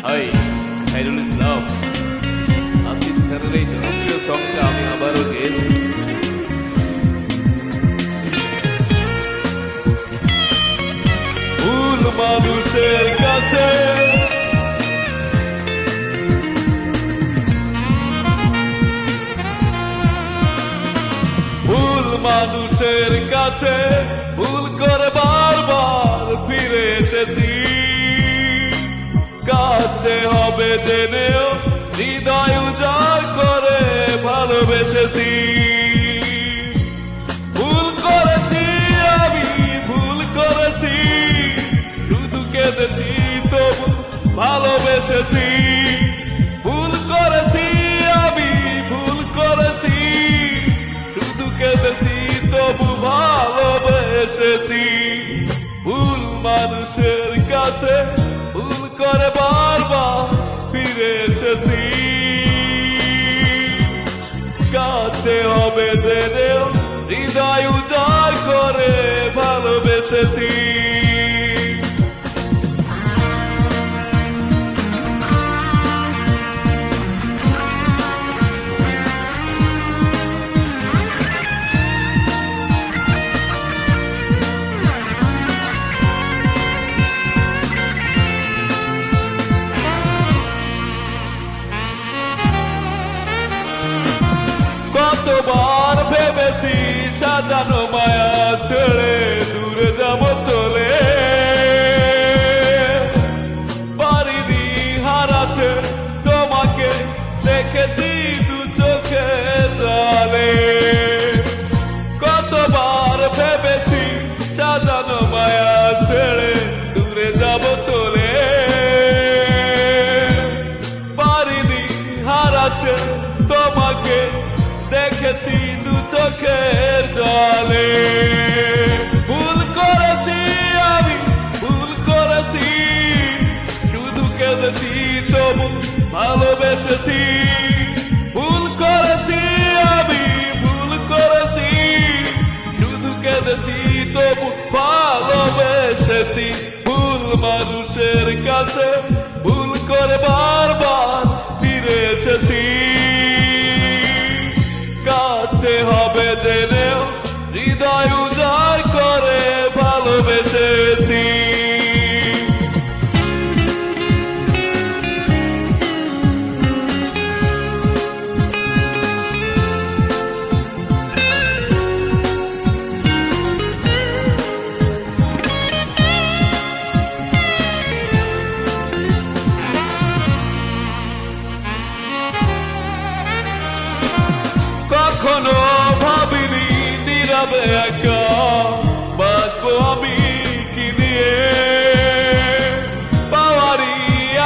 High Khairul ইসলাম, আসিফ খানের এই জনপ্রিয় সংটা আমি আবারও গেয়েছি। ভুল মানুষের কাছে মানুষের কাছে ভুল করে বারবার ফিরে এসেছি। কাঁদতে হবে জেনেও হৃদয় উজাড় করে ভালোবেসেছি। ভুল করেছি আমি, ভুল করেছি, শুধু কেঁদেছি তবু ভালোবেসেছি। ভুল করেছি আমি, ভুল করেছি, শুধু কেঁদেছি তবু ভালোবেসেছি। ভুল মানুষের কাছে ভুল করে বারবার ফিরে এসেছি। কাঁদতে হবে জেনেও হৃদয় উজাড় করে ভালোবেসেছি। কতবার ভেবেছি সাজানো মায়া ছেড়ে দূরে যাব চলে, পারিনি হারাতে তোমাকে দেখেছি দু চোখে জলে। কতবার ভেবেছি সাজানো মায়া ছেড়ে দূরে যাব চলে, পারিনি হারাতে তোমাকে দেখেছি দু চোখের জলে। ভুল করেছি আমি, ভুল করেছি, শুধু কেঁদেছি তবু ভালোবেসেছি। ভুল করেছি আমি, ভুল করেছি, শুধু কেঁদেছি তবু ভালোবেসেছি। ভুল মানুষের কাছে ভুল করে বারবার ফিরে এসেছি। কাঁদতে হবে জেনেও হৃদয় উজাড় করে ভালোবেসেছি। কখনো ভাবিনি নীরবে একা বাঁচবো আমি কি নিয়ে, পাওয়ারি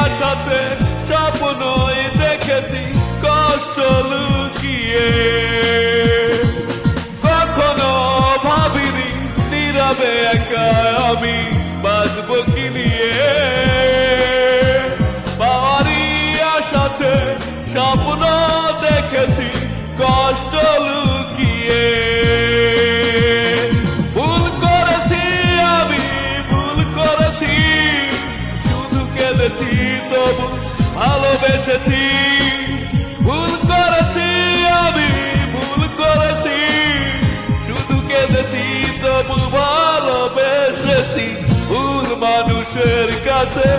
আশাতে স্বপ্নই দেখেছি কষ্ট লুকিয়ে। কখনো ভাবিনি নীরবে একা আমি বাঁচবো কি নিয়ে, পাওয়ারি আশাতে স্বপ্ন দেখেছি কষ্ট লুকিয়ে। ভুল করেছি আমি, ভুল করেছি, শুধু কেঁদেছি তবু ভালোবেসেছি। ভুল করেছি আমি, ভুল করেছি, শুধু কেঁদেছি তবু ভালোবেসেছি। ভুল মানুষের কাছে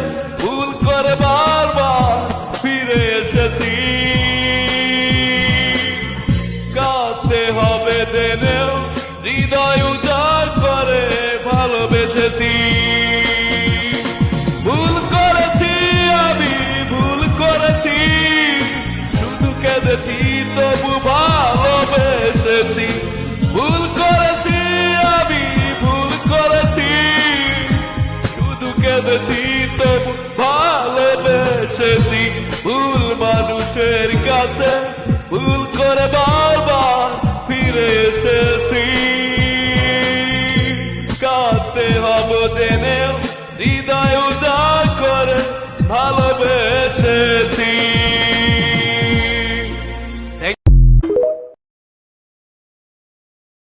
ভুল করে বারবার ফিরে এসেছি। কাঁদতে হবে জেনেও হৃদয় উজাড় করে ভালোবেসেছি। ভুল করেছি আমি, ভুল করেছি, শুধু কেঁদেছি তবু ভালোবেসেছি। ভুল করেছি আমি, ভুল করেছি, শুধু কেঁদেছি